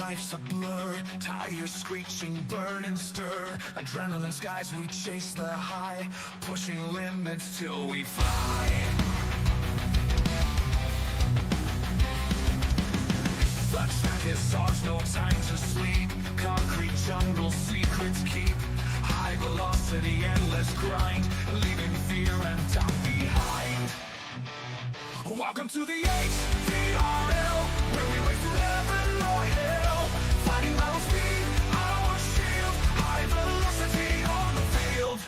life's a blur, tires screeching, burn and stir. Adrenaline skies, we chase the high, pushing limits till we fly. The track is ours, no time to sleep. Concrete jungle, secrets keep. High velocity, endless grind, leaving fear and doubt behind. Welcome to the HVRL, where we race through heaven or hell. Fighting battle speed, our shield. High velocity on the field.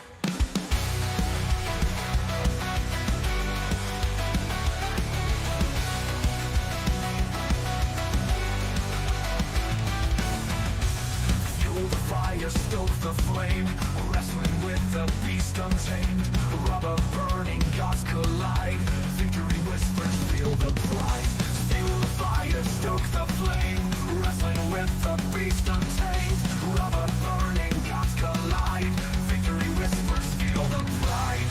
Fuel the fire, stoke the flame. Wrestling with the beast untamed. Rubber burning, gods collide. Victory whispers, feel the pride. Fuel the fire, stoke the flame. Wrestling with the beast untamed. Rubber burning, gods collide. Victory whispers, feel the pride.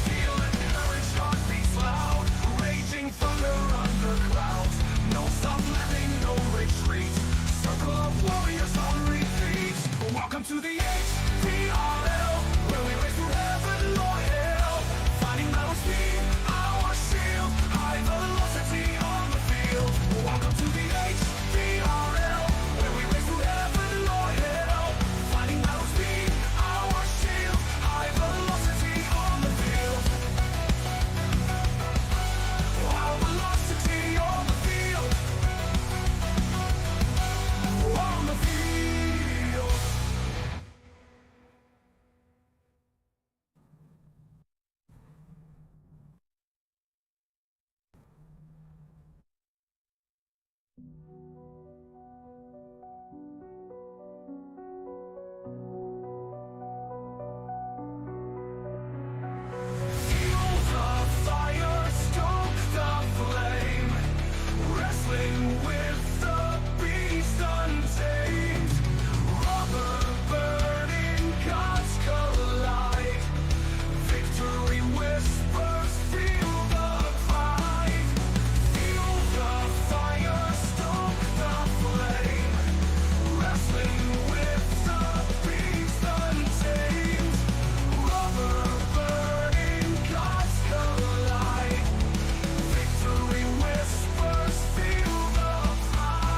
Feel and courage, heartbeats loud. Raging thunder under clouds. No stop living, no retreat. Circle of warriors on repeat. Welcome to the HVRL, where we race through heaven or hell. Fighting battle speed, our shield. High velocity on the field. Welcome to the HVRL, where we race through heaven or hell. Fighting battle speed, our shield. High velocity on the field. High velocity on the field. On the field. Fuel the fire, stoke the flame. Wrestling with the beast untamed. Rubber burning, gods collide. Victory whispers, feel the pride. Fuel the fire, stoke the flame. Wrestling with the beast untamed. Rubber burning, gods collide. Victory whispers, feel the pride.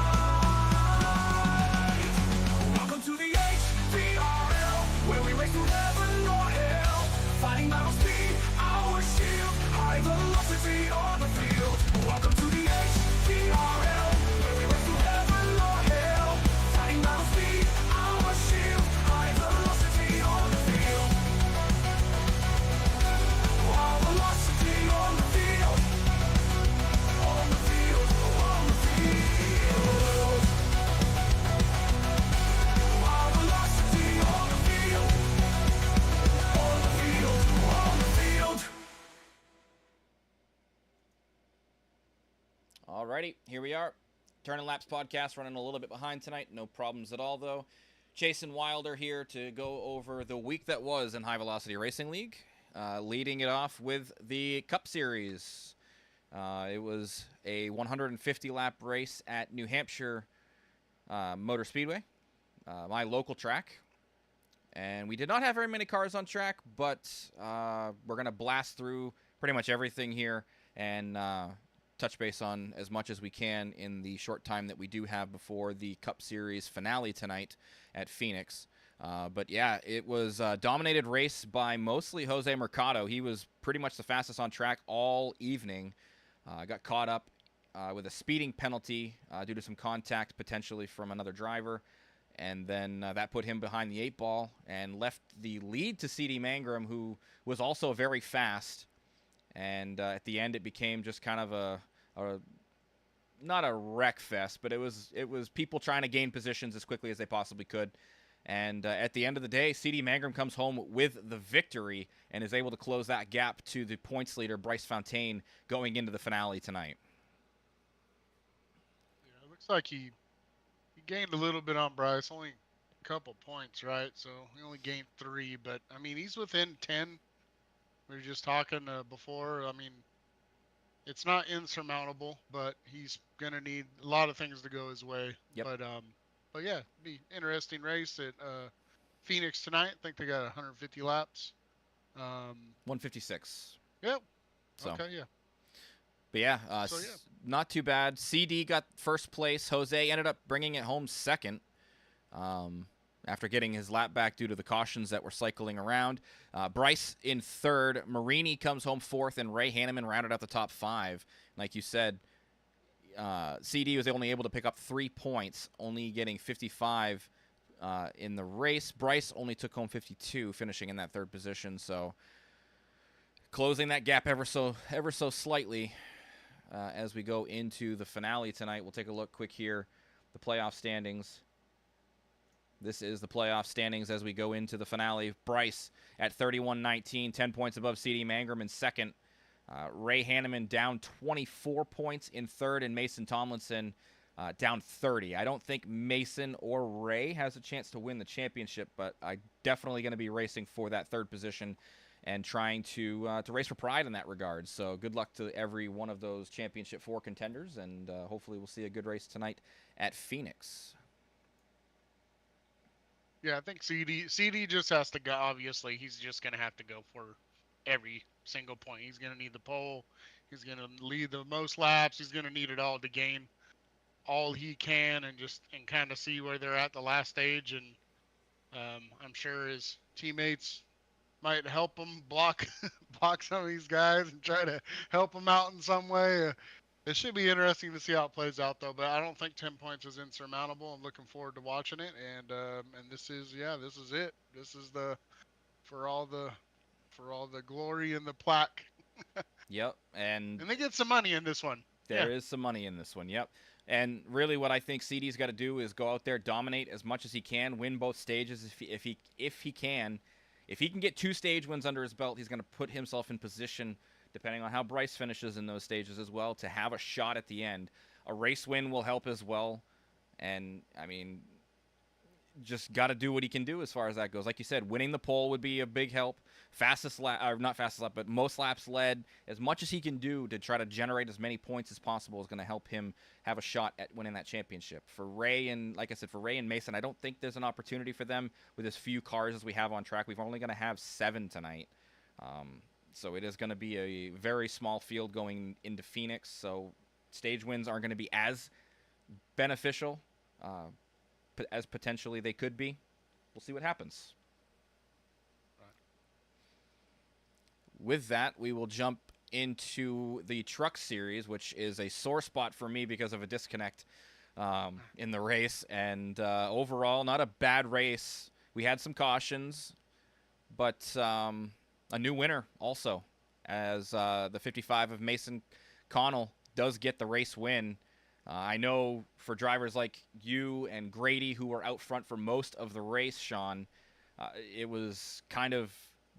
Welcome to the HVRL, where we race through heaven or hell. Fighting battle speed, our shield. High velocity on the field. Welcome to the HVRL, where we race through heaven or hell. Fighting battle speed, our shield. High velocity on the field. High velocity on the field. On the field, on the field. High velocity on the field. On the field, on the field. Alrighty, here we are. Turnin Laps podcast running a little bit behind tonight. No problems at all, though. Jason Wilder here to go over the week that was in High Velocity Racing League, leading it off with the Cup Series. It was a 150-lap race at New Hampshire Motor Speedway, my local track. And we did not have very many cars on track, but we're going to blast through pretty much everything here and touch base on as much as we can in the short time that we do have before the Cup Series finale tonight at Phoenix. But yeah, it was a dominated race by mostly Jose Mercado. He was pretty much the fastest on track all evening. Got caught up with a speeding penalty due to some contact potentially from another driver. And then that put him behind the 8-ball and left the lead to C.D. Mangrum, who was also very fast. And at the end, it became just kind of a not a wreck fest, but it was people trying to gain positions as quickly as they possibly could. And at the end of the day, C.D. Mangrum comes home with the victory and is able to close that gap to the points leader, Bryce Fontaine, going into the finale tonight. Yeah, it looks like he gained a little bit on Bryce, only a couple points, right? So he only gained 3, but I mean he's within 10. We were just talking before. I mean, it's not insurmountable, but he's gonna need a lot of things to go his way. Yep. But yeah, be interesting race at Phoenix tonight. I think they got 150 laps. 156. Yep. So, Okay. Yeah. but yeah, So yeah. not too bad. CD got first place. Jose ended up bringing it home second. Um, after getting his lap back due to the cautions that were cycling around. Bryce in third. Marini comes home fourth, and Ray Hanneman rounded out the top five. Like you said, CD was only able to pick up 3 points, only getting 55 in the race. Bryce only took home 52, finishing in that third position. So closing that gap ever so slightly as we go into the finale tonight. We'll take a look quick here, the playoff standings. This is the playoff standings as we go into the finale. Bryce at 31-19, 10 points above CD Mangrum in second. Ray Hanneman down 24 points in third, and Mason Tomlinson down 30. I don't think Mason or Ray has a chance to win the championship, but I'm definitely going to be racing for that third position and trying to race for pride in that regard. So good luck to every one of those championship 4 contenders, and hopefully we'll see a good race tonight at Phoenix. Yeah, I think CD just has to go. Obviously, he's just gonna have to go for every single point. He's gonna need the pole. He's gonna lead the most laps. He's gonna need it all to gain all he can and kind of see where they're at the last stage. And I'm sure his teammates might help him block block some of these guys and try to help him out in some way. It should be interesting to see how it plays out, though. But I don't think 10 points is insurmountable. I'm looking forward to watching it, and this is it. This is the for all the glory and the plaque, Yep, and and they get some money in this one. Yeah, there is some money in this one. Yep. And really, what I think CD's got to do is go out there, dominate as much as he can, win both stages if he can. If he can get 2 stage wins under his belt, he's going to put himself in position, depending on how Bryce finishes in those stages as well, to have a shot at the end. A race win will help as well. And I mean, just got to do what he can do as far as that goes. Like you said, winning the pole would be a big help. Fastest lap, or not fastest lap, but most laps led. As much as he can do to try to generate as many points as possible is going to help him have a shot at winning that championship. For Ray and, like I said, for Ray and Mason, I don't think there's an opportunity for them with as few cars as we have on track. We've only going to have 7 tonight. So it is going to be a very small field going into Phoenix. So stage wins aren't going to be as beneficial as potentially they could be. We'll see what happens. With that, we will jump into the truck series, which is a sore spot for me because of a disconnect in the race. And overall, not a bad race. We had some cautions, but a new winner also, as the 55 of Mason Connell does get the race win. I know for drivers like you and Grady, who were out front for most of the race, Sean, it was kind of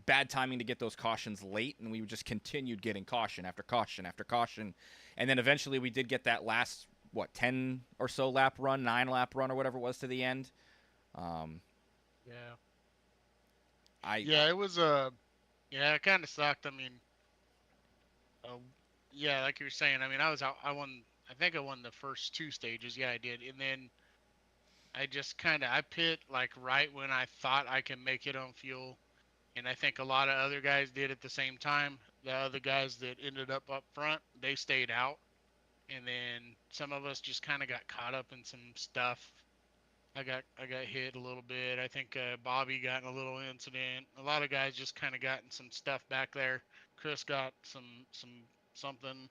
bad timing to get those cautions late, and we just continued getting caution after caution after caution. And then eventually we did get that last, 10 or so lap run, 9 lap run or whatever it was to the end. yeah, I yeah. It was yeah, it kind of sucked. I mean, uh, yeah, like you were saying. I mean, I was out. I won. I think I won the first 2 stages. Yeah, I did, and then I just I pit like right when I thought I can make it on fuel, and I think a lot of other guys did at the same time. The other guys that ended up front, they stayed out, and then some of us just kind of got caught up in some stuff. I got hit a little bit. I think Bobby got in a little incident. A lot of guys just kind of got in some stuff back there. Chris got something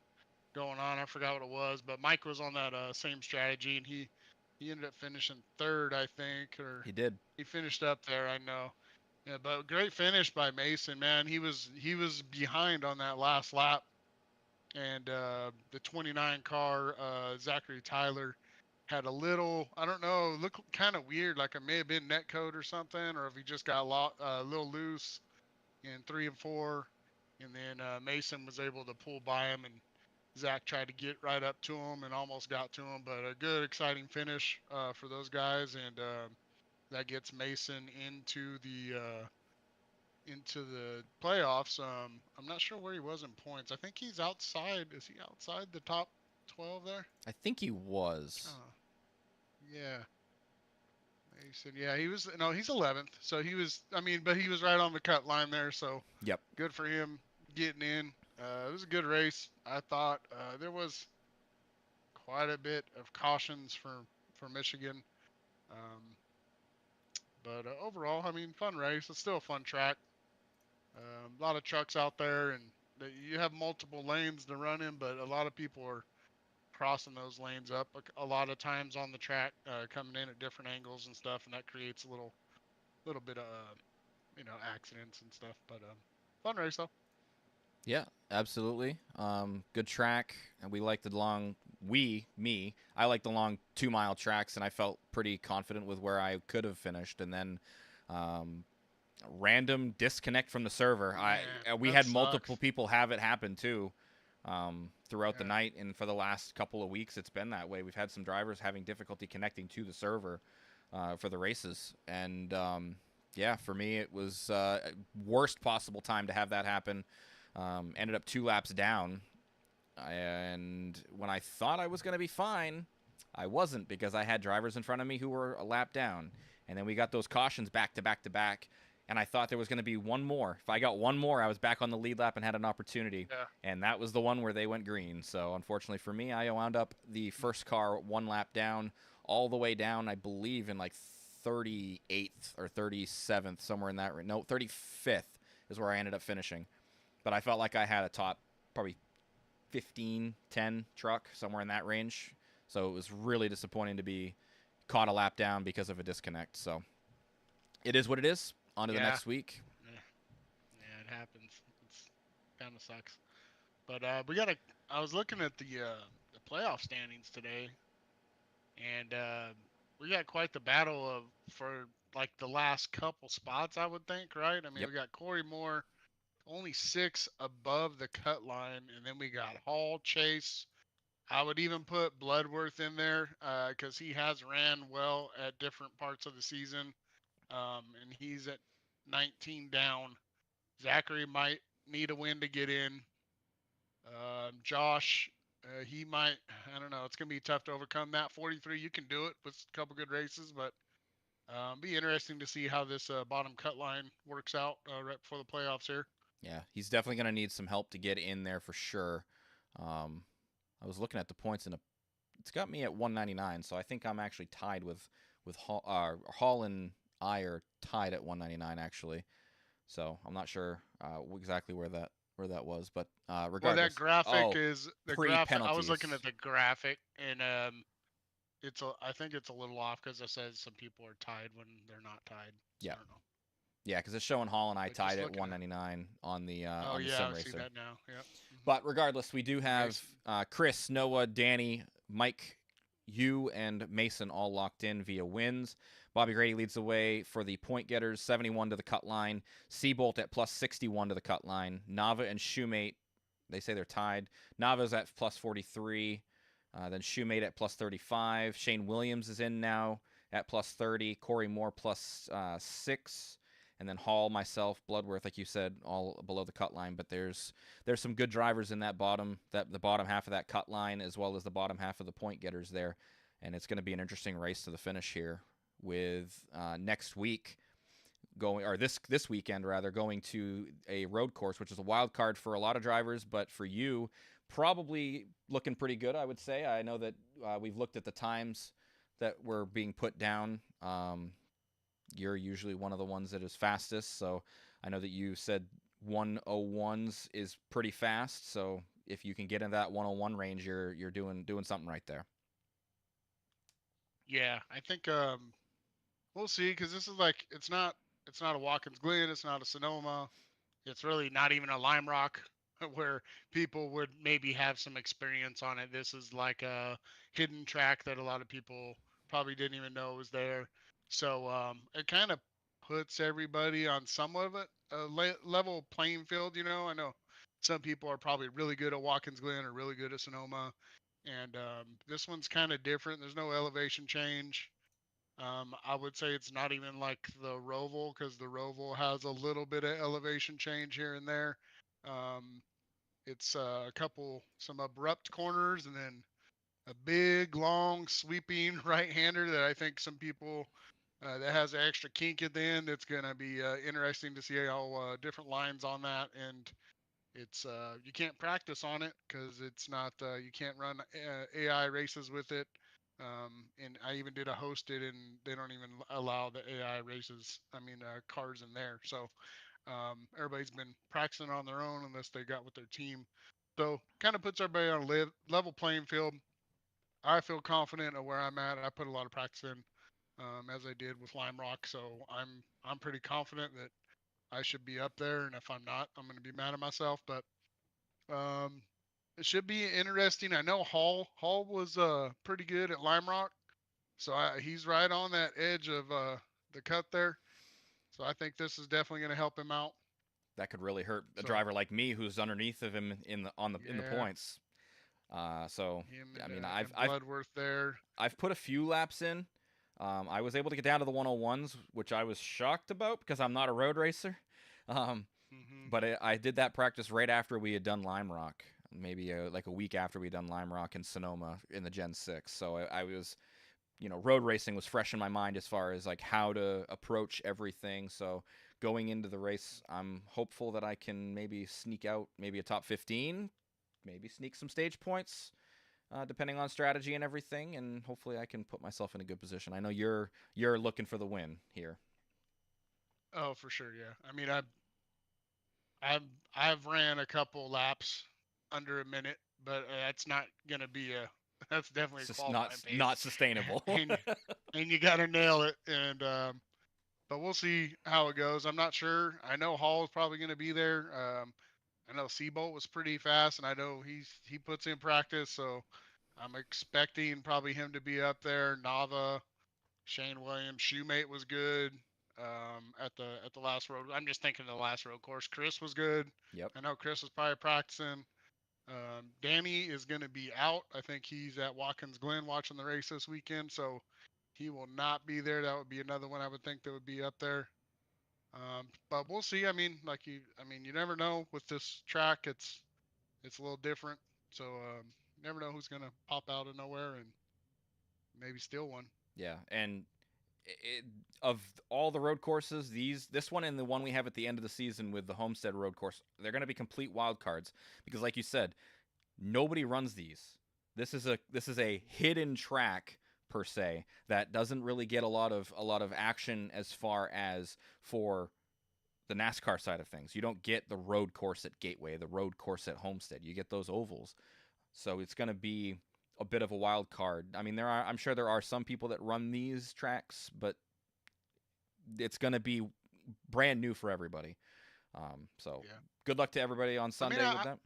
going on. I forgot what it was, but Mike was on that same strategy, and he ended up finishing third, I think, or he did. he finished up there. I know. Yeah, but great finish by Mason, man. He was behind on that last lap, and the 29 car Zachary Tyler had a little, I don't know, looked kind of weird, like it may have been net code or something, or if he just got a little loose in 3 and 4, and then Mason was able to pull by him, and Zach tried to get right up to him and almost got to him, but a good, exciting finish for those guys, and that gets Mason into into the playoffs. I'm not sure where he was in points. I think he's outside. Is he outside the top 12 there? I think he was. Oh, yeah. He said, yeah, he was. No, he's 11th. So he was. I mean, but he was right on the cut line there. So Yep. good for him getting in. It was a good race. I thought there was quite a bit of cautions for Michigan. Um, but overall, I mean, fun race. It's still a fun track. A lot of trucks out there, and you have multiple lanes to run in, but a lot of people are crossing those lanes up a lot of times on the track, coming in at different angles and stuff, and that creates a little bit of accidents and stuff. But fun race though. Yeah, absolutely. Good track, and we like the long. I like the long 2 mile tracks, and I felt pretty confident with where I could have finished. And then, um, random disconnect from the server. Man, We that had multiple sucks. people have it happen too, throughout the Yeah, night, and for the last couple of weeks, it's been that way. We've had some drivers having difficulty connecting to the server, for the races, and yeah, for me, it was worst possible time to have that happen. Ended up 2 laps down, and when I thought I was going to be fine, I wasn't, because I had drivers in front of me who were a lap down. And then we got those cautions back to back to back, and I thought there was going to be one more. If I got one more, I was back on the lead lap and had an opportunity. yeah, And that was the one where they went green. So unfortunately for me, I wound up the first car 1 lap down, all the way down, I believe, in like 38th or 37th, somewhere in that. No, 35th is where I ended up finishing. But I felt like I had a top probably 15, 10 truck, somewhere in that range. So it was really disappointing to be caught a lap down because of a disconnect. So it is what it is. On to the yeah, next week. yeah. Yeah, it happens. It's kind of sucks. But we got to. I was looking at the playoff standings today, and we got quite the battle of for like the last couple spots. I would think, right? I mean, Yep. we got Corey Moore only 6 above the cut line, and then we got Hall, Chase. I would even put Bloodworth in there because he has ran well at different parts of the season, and he's at 19 down. Zachary might need a win to get in. Josh, he might. I don't know. It's gonna be tough to overcome that 43. You can do it with a couple good races, but be interesting to see how this bottom cut line works out right before the playoffs here. Yeah, he's definitely going to need some help to get in there for sure. Um, I was looking at the points, and it's got me at 199. So I think I'm actually tied with Hall. Hall and I are tied at 199 actually. So I'm not sure exactly where that was, but Well, that regardless. graphic Oh, is the pre graphic. I was penalties. looking at the graphic, and I think it's a little off because it says some people are tied when they're not tied. So Yeah, I don't know. yeah, because it's showing Hall and I But tied just at looking at. 199 Oh on the yeah, sim I see racer. that now. Yep. But regardless, we do And have Mason. Chris, Noah, Danny, Mike, you, and Mason all locked in via wins. Bobby Grady leads the way for the point getters, 71 to the cut line. Seabolt at plus 61 to the cut line. Nava and Shoemate, they say they're tied. Nava's at plus 43. Then Shoemate at plus 35. Shane Williams is in now at plus 30. Corey Moore plus 6. And then Hall, myself, Bloodworth, like you said, all below the cut line. But there's some good drivers in the bottom half of that cut line, as well as the bottom half of the point getters there. And it's going to be an interesting race to the finish here, with next week going, or this weekend rather, going to a road course, which is a wild card for a lot of drivers, but for you, probably looking pretty good, I would say. I know that we've looked at the times that were being put down. You're usually one of the ones that is fastest, so I know that you said 101s is pretty fast. So if you can get in that 101 range, you're doing something right there. Yeah, I think we'll see because this is like it's not a Watkins Glen, it's not a Sonoma, it's really not even a Lime Rock where people would maybe have some experience on it. This is like a hidden track that a lot of people probably didn't even know was there. So it kind of puts everybody on somewhat of a level playing field. I know some people are probably really good at Watkins Glen or really good at Sonoma, and this one's kind of different. There's no elevation change. I would say it's not even like the Roval, because the Roval has a little bit of elevation change here and there. It's some abrupt corners, and then a big, long, sweeping right-hander that I think some people that has an extra kink at the end. It's gonna be interesting to see how different lines on that, and it's you can't practice on it because it's not you can't run AI races with it. And I even did a hosted, and they don't even allow the AI races. I mean, cars in there. So everybody's been practicing on their own unless they got with their team. So kind of puts everybody on a level playing field. I feel confident of where I'm at. I put a lot of practice in, as I did with Lime Rock. So I'm pretty confident that I should be up there. And if I'm not, I'm going to be mad at myself. But um, it should be interesting. I know Hall was pretty good at Lime Rock, so he's right on that edge of the cut there. So I think this is definitely going to help him out. That could really hurt a So driver like me who's underneath of him in the yeah, points. So him I mean, and Bloodworth there. I've put a few laps in. I was able to get down to the 101s, which I was shocked about because I'm not a road racer. Um, Hmm. but I did that practice right after we had done Lime Rock, maybe like a week after we'd done Lime Rock in Sonoma in the Gen 6. So I was, road racing was fresh in my mind as far as like how to approach everything. So going into the race, I'm hopeful that I can maybe sneak out maybe a top 15, maybe sneak some stage points, depending on strategy and everything, and hopefully I can put myself in a good position. I know you're looking for the win here. Oh, for sure. Yeah. I mean, I've I've ran a couple laps under a minute, but that's not gonna be a that's definitely It's a just not qualifying pace, not sustainable. and you got to nail it. And but we'll see how it goes. I'm not sure. I know Hall is probably going to be there. I know Seabolt was pretty fast, and I know he puts in practice, so I'm expecting probably him to be up there. Nava, Shane Williams, Shoemate was good at the last road. I'm just thinking of the last road course. Chris was good. Yep. I know Chris was probably practicing. Danny is going to be out. I think he's at Watkins Glen watching the race this weekend, so he will not be there. That would be another one I would think that would be up there. But we'll see. I mean, you never know with this track. It's a little different, so you never know who's going to pop out of nowhere and maybe steal one. Yeah, and it, of all the road courses, this one and the one we have at the end of the season with the Homestead Road Course, they're going to be complete wild cards because, like you said, nobody runs these. This is a hidden track per se that doesn't really get a lot of action as far as for the NASCAR side of things. You don't get the road course at Gateway, the road course at Homestead. You get those ovals. So it's going to be a bit of a wild card. I mean, I'm sure there are some people that run these tracks, but it's going to be brand new for everybody. So Yeah. good luck to everybody on I mean, Sunday with that.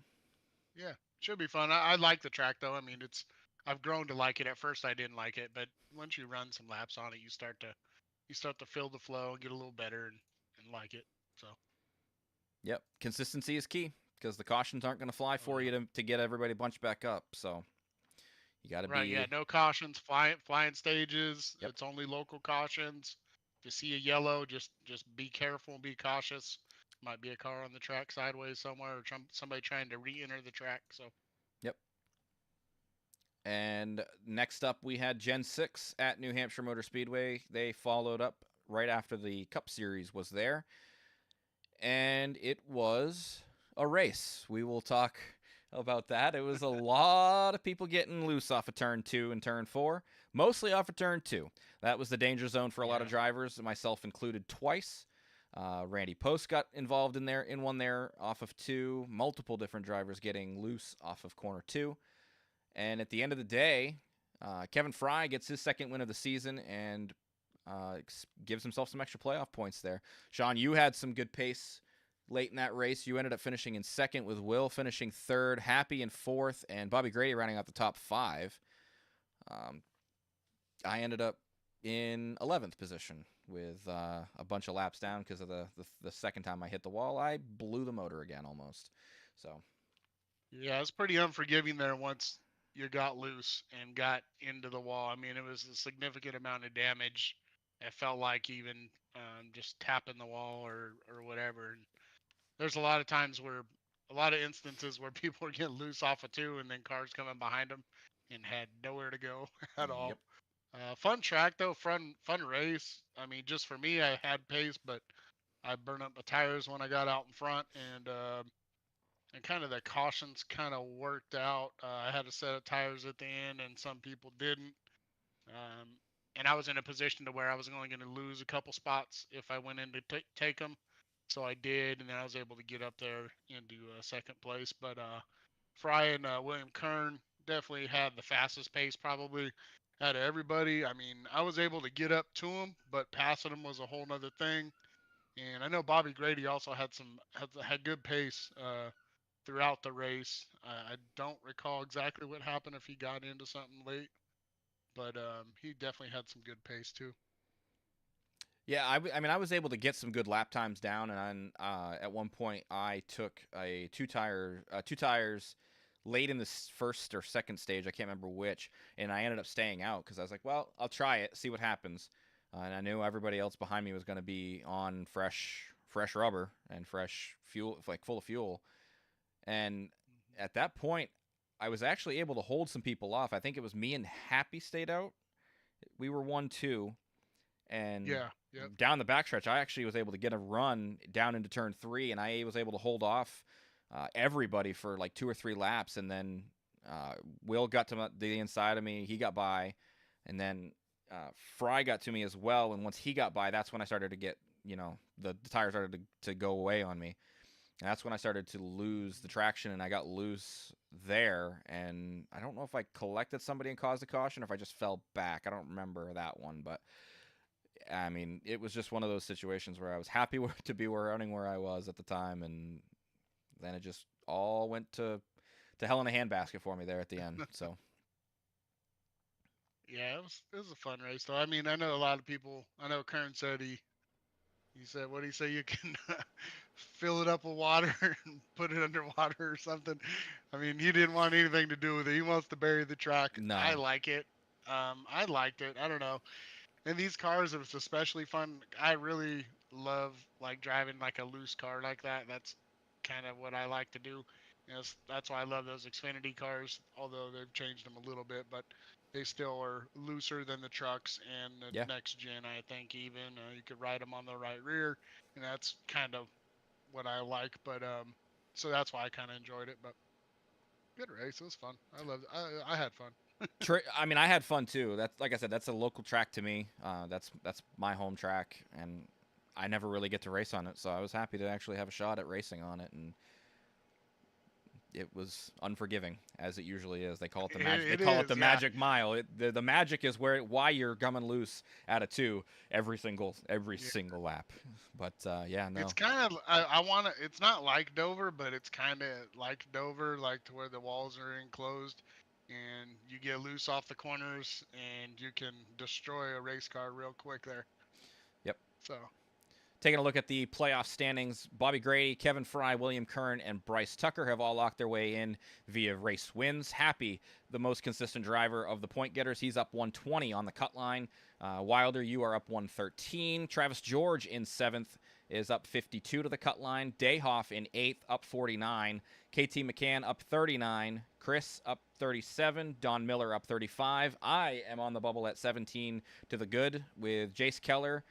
yeah, should be fun. I like the track though. I mean, I've grown to like it. At first, I didn't like it, but once you run some laps on it, you start to feel the flow and get a little better and like it. So, Yep, consistency is key because the cautions aren't going to fly oh for yeah. you to get everybody bunched back up. So you got to Right, yeah, be. no cautions, flying stages. Yep. It's only local cautions. If you see a yellow, just be careful and be cautious. Might be a car on the track sideways somewhere, or somebody trying to re-enter the track. So, Yep. And next up, we had Gen 6 at New Hampshire Motor Speedway. They followed up right after the Cup Series was there. And it was a race. We will talk about that. It was a lot of people getting loose off of turn 2 and turn 4, mostly off of turn 2. That was the danger zone for a lot of yeah, drivers, myself included twice. Randy Post got involved in one there off of 2. Multiple different drivers getting loose off of corner 2. And at the end of the day, Kevin Fry gets his second win of the season and gives himself some extra playoff points there. Sean, you had some good pace late in that race. You ended up finishing in second with Will finishing third, Happy in fourth, and Bobby Grady rounding out the top 5. I ended up in 11th position with a bunch of laps down because of the second time I hit the wall. I blew the motor again almost. So yeah, it's pretty unforgiving there once you got loose and got into the wall. I mean, it was a significant amount of damage. it felt like even just tapping the wall or whatever. And there's a lot of times where a lot of instances where people are getting loose off of two and then cars coming behind them and had nowhere to go at all. Yep. Fun track though, fun race. I mean, just for me, I had pace, but I burned up my tires when I got out in front, and kind of the cautions kind of worked out. I had a set of tires at the end, and some people didn't. Um, and I was in a position to where I was only going to lose a couple spots if I went in to take them. So I did, and then I was able to get up there into second place. But Fry and William Kern definitely had the fastest pace probably out of everybody. I mean, I was able to get up to them, but passing them was a whole nother thing. And I know Bobby Grady also had good pace throughout the race. I don't recall exactly what happened if he got into something late, but he definitely had some good pace too. Yeah, I mean, I was able to get some good lap times down, and at one point I took a two tires late in the first or second stage. I can't remember which, and I ended up staying out because I was like, well, I'll try it, see what happens. And I knew everybody else behind me was going to be on fresh rubber and fresh fuel, like full of fuel. And at that point, I was actually able to hold some people off. I think it was me and Happy stayed out. We were 1-2, and Yeah, yep. down the backstretch, I actually was able to get a run down into turn 3, and I was able to hold off everybody for like 2 or 3 laps, and then Will got to the inside of me. He got by, and then Fry got to me as well. And once he got by, that's when I started to get, the tires started to go away on me. And that's when I started to lose the traction, and I got loose there. And I don't know if I collected somebody and caused a caution, or if I just fell back. I don't remember that one, but I mean, it was just one of those situations where I was happy to be running where I was at the time, and then it just all went to hell in a handbasket for me there at the end. So Yeah, It was a fun race though. I mean, I know a lot of people. I know Kern said he said, what do you say, you can fill it up with water and put it underwater or something. I mean, he didn't want anything to do with it. He wants to bury the track. I no, like it. I liked it. I don't know. And these cars, it was especially fun. I really love like driving like a loose car like that. That's kind of what I like to do. That's why I love those Xfinity cars. Although they've changed them a little bit, but they still are looser than the trucks and yeah. the next gen. I think even you could ride them on the right rear, and that's kind of what I like. But so that's why I kind of enjoyed it. But good race. It was fun. I loved. I had fun. I mean, I had fun too. That's like I said, that's a local track to me. That's my home track, and I never really get to race on it, so I was happy to actually have a shot at racing on it, and it was unforgiving as it usually is. They call it the magic. They It call it is, the yeah. magic mile. The magic is why you're coming loose at a 2 every Yeah. single lap. But yeah, It's no, kind of I want to. It's not like Dover, but it's kind of like Dover, like to where the walls are enclosed, and you get loose off the corners, and you can destroy a race car real quick there. yep. So Taking a look at the playoff standings, Bobby Grady, Kevin Fry, William Kern, and Bryce Tucker have all locked their way in via race wins. Happy, the most consistent driver of the point getters, he's up 120 on the cut line. Wilder, you are up 113. Travis George in 7th is up 52 to the cut line. Dayhoff in 8th, up 49. KT McCann up 39. Chris up 37. Don Miller up 35. I am on the bubble at 17 to the good with Jace Keller,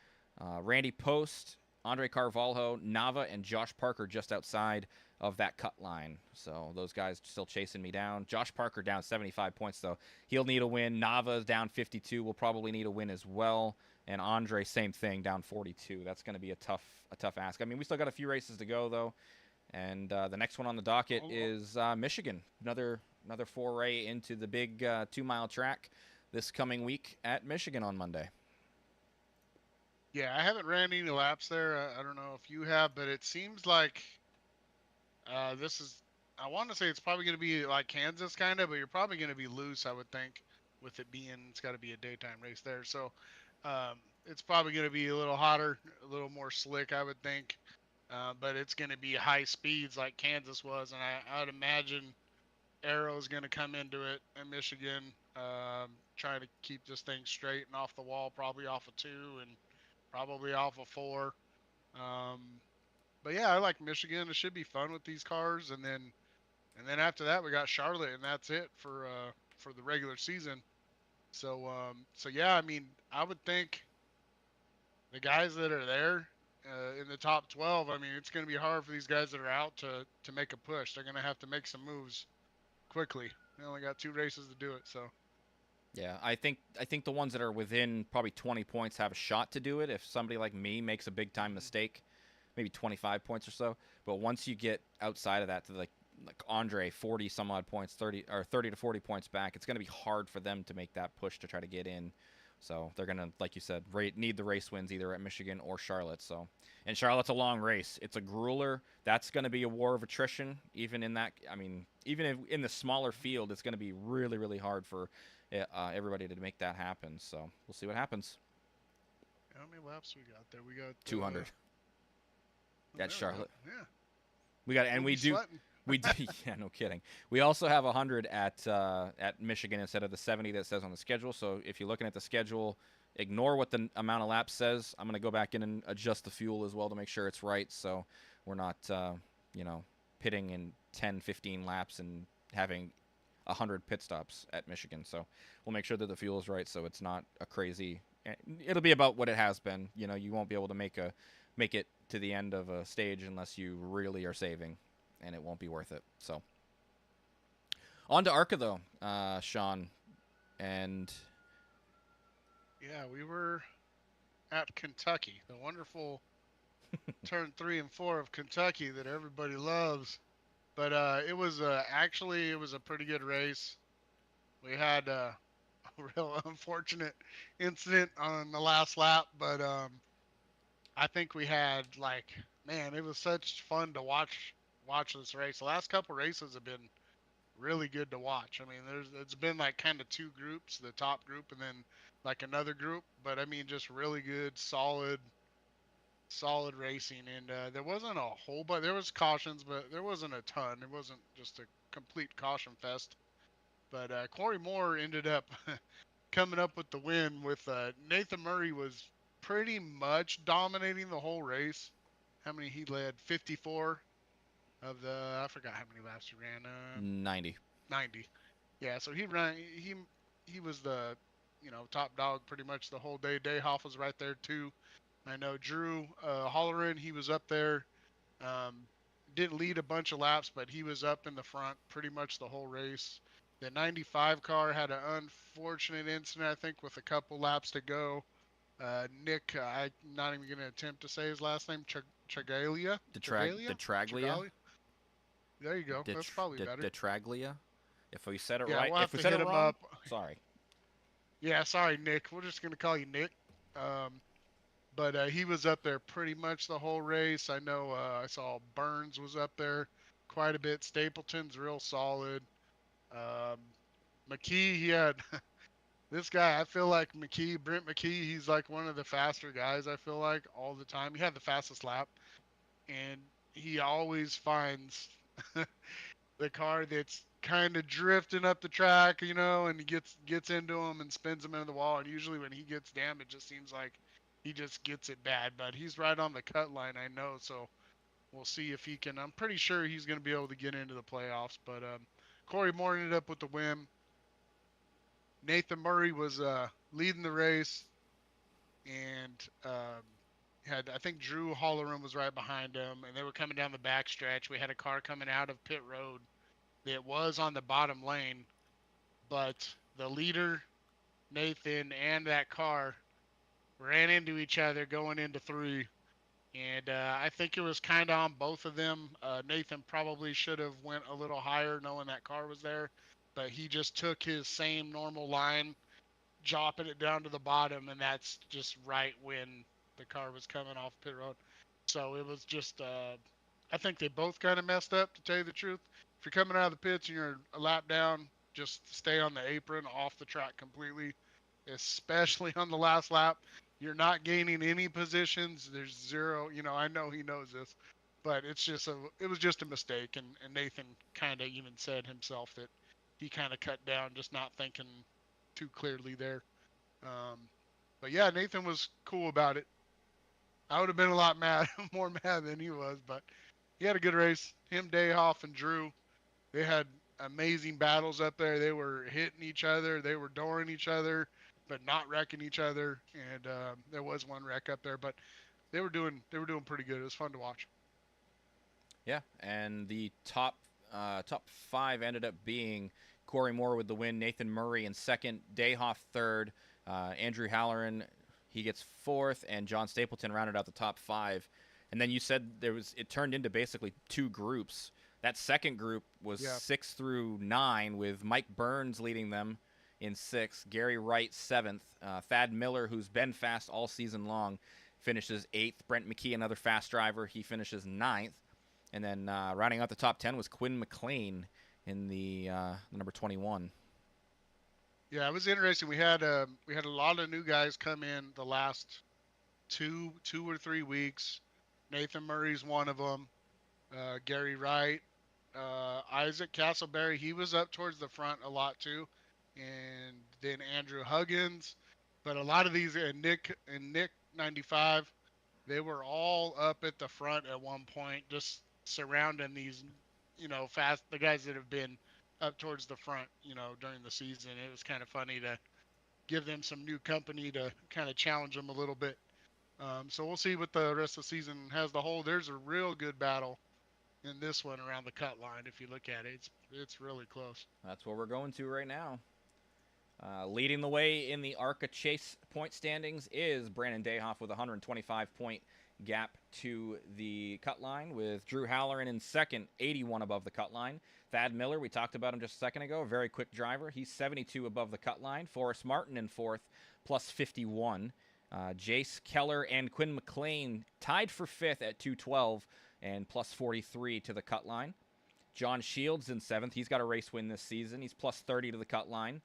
Randy Post, Andre Carvalho, Nava, and Josh Parker just outside of that cut line. So those guys still chasing me down. Josh Parker down 75 points, though. He'll need a win. Nava's down 52. Will probably need a win as well. And Andre, same thing, down 42. That's going to be a tough ask. I mean, we still got a few races to go, though. And the next one on the docket is Michigan. Another foray into the big 2-mile track this coming week at Michigan on Monday. yeah, I haven't ran any laps there. I don't know if you have, but it seems like this is. I want to say it's probably going to be like Kansas kind of, but you're probably going to be loose. I would think, with it being it's got to be a daytime race there. So it's probably going to be a little hotter, a little more slick, I would think. But it's going to be high speeds like Kansas was, and I would imagine Arrow's going to come into it in Michigan, trying to keep this thing straight and off the wall, probably off of 2 and probably off of 4. Um, but yeah, I like Michigan. It should be fun with these cars, and then after that we got Charlotte, and that's it for the regular season. So yeah, I mean, I would think the guys that are there in the top 12, I mean, it's going to be hard for these guys that are out to make a push. They're going to have to make some moves quickly. They only got 2 races to do it, so. Yeah, I think the ones that are within probably 20 points have a shot to do it. If somebody like me makes a big time mistake, maybe 25 points or so. But once you get outside of that to like Andre 40 some odd points, 30 to 40 points back, it's going to be hard for them to make that push to try to get in. So they're going to, like you said, need the race wins either at Michigan or Charlotte. So, and Charlotte's a long race. It's a grueler. That's going to be a war of attrition. Even in that, I mean, even if in the smaller field, it's going to be really, really hard for everybody to make that happen. So we'll see what happens. How many laps we got there? We got 200 at Charlotte. Yeah. We got, and We'll we be do. sweating. We do, yeah, no kidding. We also have 100 at Michigan instead of the 70 that says on the schedule. So if you're looking at the schedule, ignore what the amount of laps says. I'm going to go back in and adjust the fuel as well to make sure it's right. So we're not, pitting in 10, 15 laps and having 100 pit stops at Michigan. So we'll make sure that the fuel is right. So it's not a crazy. It'll be about what it has been. You won't be able to make it to the end of a stage unless you really are saving. And it won't be worth it. So, on to ARCA though, Sean, and Yeah, we were at Kentucky, the wonderful turn 3 and 4 of Kentucky that everybody loves. But it was actually it was a pretty good race. We had a real unfortunate incident on the last lap, but I think we had man, it was such fun to watch this race. The last couple races have been really good to watch. I mean, it's been like kind of 2 groups, the top group and then like another group, but I mean just really good, solid racing. And there wasn't a whole but there was cautions, but there wasn't a ton. It wasn't just a complete caution fest. But Corey Moore ended up coming up with the win with Nathan Murray was pretty much dominating the whole race. How many he led? 54 of the I forgot how many laps he ran. 90. 90. Yeah, so he was the top dog pretty much the whole day. Dayhoff was right there too. I know Drew Holleran, he was up there. Um, didn't lead a bunch of laps, but he was up in the front pretty much the whole race. The 95 car had an unfortunate incident, I think, with a couple laps to go. Nick, I'm not even going to attempt to say his last name, Chagalia? Detraglia. There you go. That's probably better. Detraglia. If we said it Yeah, right, we'll have if we to said hit it him wrong, up. sorry. Yeah, sorry, Nick. We're just going to call you Nick. But he was up there pretty much the whole race. I know I saw Burns was up there quite a bit. Stapleton's real solid. Um, McKee, he had this guy. I feel like Brent McKee, he's like one of the faster guys, I feel like, all the time. He had the fastest lap, and he always finds the car that's kind of drifting up the track, and he gets into him and spins him into the wall. And usually when he gets damaged, it just seems like he just gets it bad. But he's right on the cut line, I know. So we'll see if he can. I'm pretty sure he's going to be able to get into the playoffs. But Corey Moore ended up with the win. Nathan Murray was leading the race, and had I think Drew Holleran was right behind him, and they were coming down the backstretch. We had a car coming out of pit road that was on the bottom lane, but the leader, Nathan, and that car ran into each other going into 3. And I think it was kind of on both of them. Nathan probably should have went a little higher knowing that car was there, but he just took his same normal line, dropping it down to the bottom, and that's just right when the car was coming off pit road. So it was just, I think they both kind of messed up, to tell you the truth. If you're coming out of the pits and you're a lap down, just stay on the apron, off the track completely, especially on the last lap. You're not gaining any positions. There's zero, I know he knows this. but it was just a mistake, and Nathan kind of even said himself that he kind of cut down, just not thinking too clearly there. Um, but yeah, Nathan was cool about it. I would have been a lot mad, more mad than he was, but he had a good race. Him, Dayhoff, and Drew, they had amazing battles up there. They were hitting each other, they were dooring each other, but not wrecking each other. And there was one wreck up there, but they were doing pretty good. It was fun to watch. Yeah, and the top five ended up being Corey Moore with the win, Nathan Murray in second, Dayhoff third, Andrew Halloran, he gets fourth, and John Stapleton rounded out the top five. And then you said it turned into basically two groups. That second group was Yeah. 6 through 9 with Mike Burns leading them in 6th, Gary Wright 7th, Thad Miller, who's been fast all season long, finishes 8th, Brent McKee, another fast driver, he finishes 9th. And then rounding out the top 10 was Quinn McLean in the number 21. Yeah, it was interesting. We had a lot of new guys come in the last two or 3 weeks. Nathan Murray's one of them. Gary Wright, Isaac Castleberry, he was up towards the front a lot too, and then Andrew Huggins. But a lot of these, and Nick 95, they were all up at the front at one point, just surrounding these, fast the guys that have been up towards the front, during the season. It was kind of funny to give them some new company to kind of challenge them a little bit. So we'll see what the rest of the season has to hold. There's a real good battle in this one around the cut line. If you look at it, it's really close. That's where we're going to right now. Leading the way in the ARCA Chase point standings is Brandon Dayhoff with a 125-point gap to the cut line, with Drew Halloran in second, 81 above the cut line. Thad Miller, we talked about him just a second ago, a very quick driver. He's 72 above the cut line. Forrest Martin in fourth, plus 51. Jace Keller and Quinn McLean tied for fifth at 212 and plus 43 to the cut line. John Shields in seventh. He's got a race win this season. He's plus 30 to the cut line.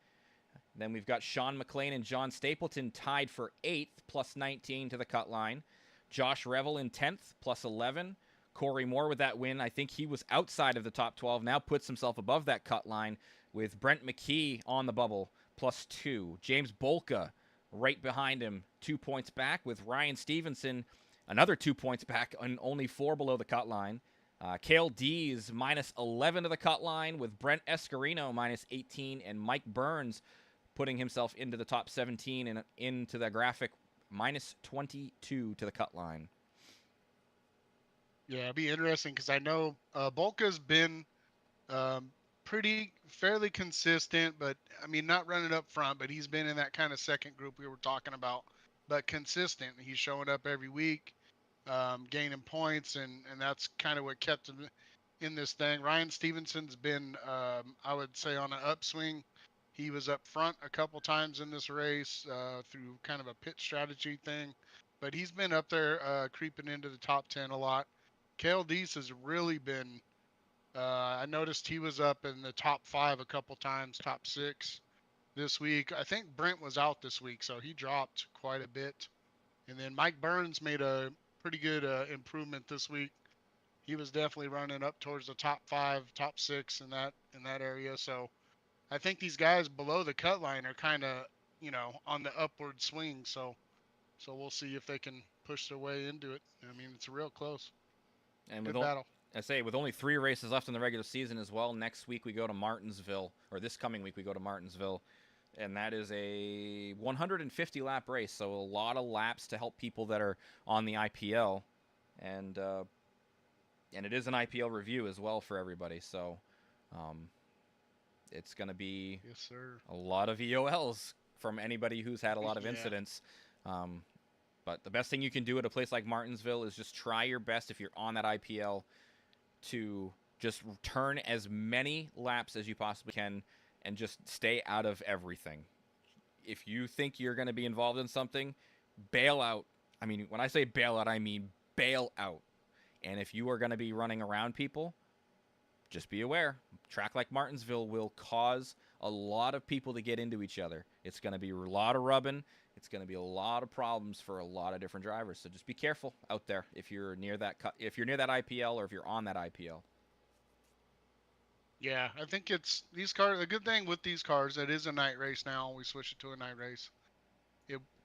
Then we've got Sean McLean and John Stapleton tied for 8th, plus 19 to the cut line. Josh Revel in 10th, plus 11. Corey Moore with that win. I think he was outside of the top 12, now puts himself above that cut line with Brent McKee on the bubble, plus 2. James Bolka right behind him, 2 points back, with Ryan Stevenson another 2 points back and only 4 below the cut line. Cale Dees minus 11 to the cut line, with Brent Escarino minus 18, and Mike Burns putting himself into the top 17 and into the graphic minus 22 to the cut line. Yeah, it'd be interesting because I know Bolka's been fairly consistent, but I mean, not running up front, but he's been in that kind of second group we were talking about, but consistent. He's showing up every week, gaining points, and that's kind of what kept him in this thing. Ryan Stevenson's been, I would say, on an upswing. He was up front a couple times in this race through kind of a pit strategy thing, but he's been up there creeping into the top 10 a lot. Cale Deese has really been, I noticed he was up in the top 5 a couple times, top 6 this week. I think Brent was out this week, so he dropped quite a bit. And then Mike Burns made a pretty good improvement this week. He was definitely running up towards the top 5, top 6 in that area. So I think these guys below the cut line are kind of, on the upward swing. So we'll see if they can push their way into it. I mean, it's real close. And Good with battle. I say, with only 3 races left in the regular season as well, next week we go to Martinsville, or this coming week we go to Martinsville, and that is a 150-lap race, so a lot of laps to help people that are on the IPL, and it is an IPL review as well for everybody, so it's going to be Yes, sir. a lot of EOLs from anybody who's had a lot of Yeah. incidents. But the best thing you can do at a place like Martinsville is just try your best, if you're on that IPL, to just turn as many laps as you possibly can and just stay out of everything. If you think you're going to be involved in something, bail out. I mean, when I say bail out, I mean bail out. And if you are going to be running around people, just be aware. A track like Martinsville will cause a lot of people to get into each other. It's going to be a lot of rubbing. It's going to be a lot of problems for a lot of different drivers. So just be careful out there if you're near that IPL or if you're on that IPL. Yeah, I think it's these cars. The good thing with these cars, it is a night race now. We switched it to a night race.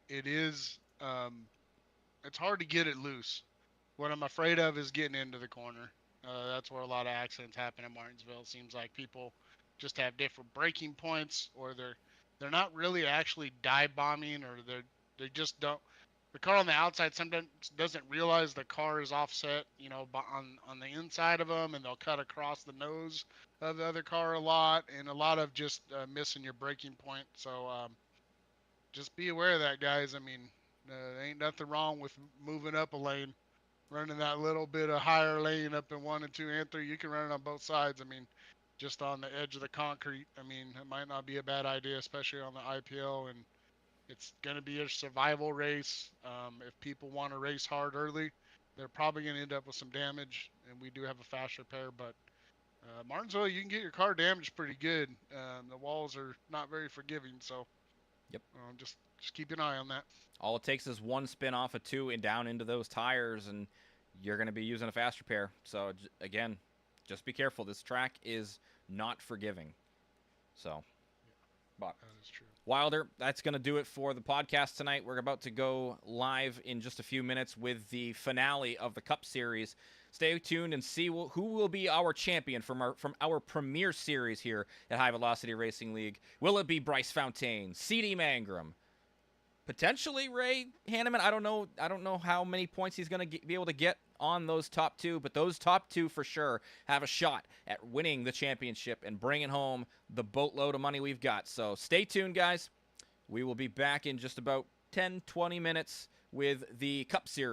It is. It's hard to get it loose. What I'm afraid of is getting into the corner. That's where a lot of accidents happen in Martinsville. It seems like people just have different braking points, or they're not really actually dive bombing, or they just don't. The car on the outside sometimes doesn't realize the car is offset, on the inside of them, and they'll cut across the nose of the other car a lot, and a lot of just missing your braking point. So just be aware of that, guys. I mean, ain't nothing wrong with moving up a lane, running that little bit of higher lane up in 1 and 2 and 3. You can run it on both sides. I mean, just on the edge of the concrete. I mean, it might not be a bad idea, especially on the IPL, and it's going to be a survival race. If people want to race hard early, they're probably going to end up with some damage, and we do have a fast repair. But Martinsville, you can get your car damaged pretty good. The walls are not very forgiving, so Yep. just keep an eye on that. All it takes is one spin off of 2 and down into those tires, and you're going to be using a fast repair. So, again, just be careful. This track is not forgiving. So, but That is true. Wilder, that's going to do it for the podcast tonight. We're about to go live in just a few minutes with the finale of the Cup Series. Stay tuned and see who will be our champion from our premier series here at High Velocity Racing League. Will it be Bryce Fountaine, C.D. Mangrum, potentially Ray Hanneman? I don't know how many points he's going to be able to get on those top 2, but those top 2 for sure have a shot at winning the championship and bringing home the boatload of money we've got. So stay tuned, guys. We will be back in just about 10-20 minutes with the Cup Series.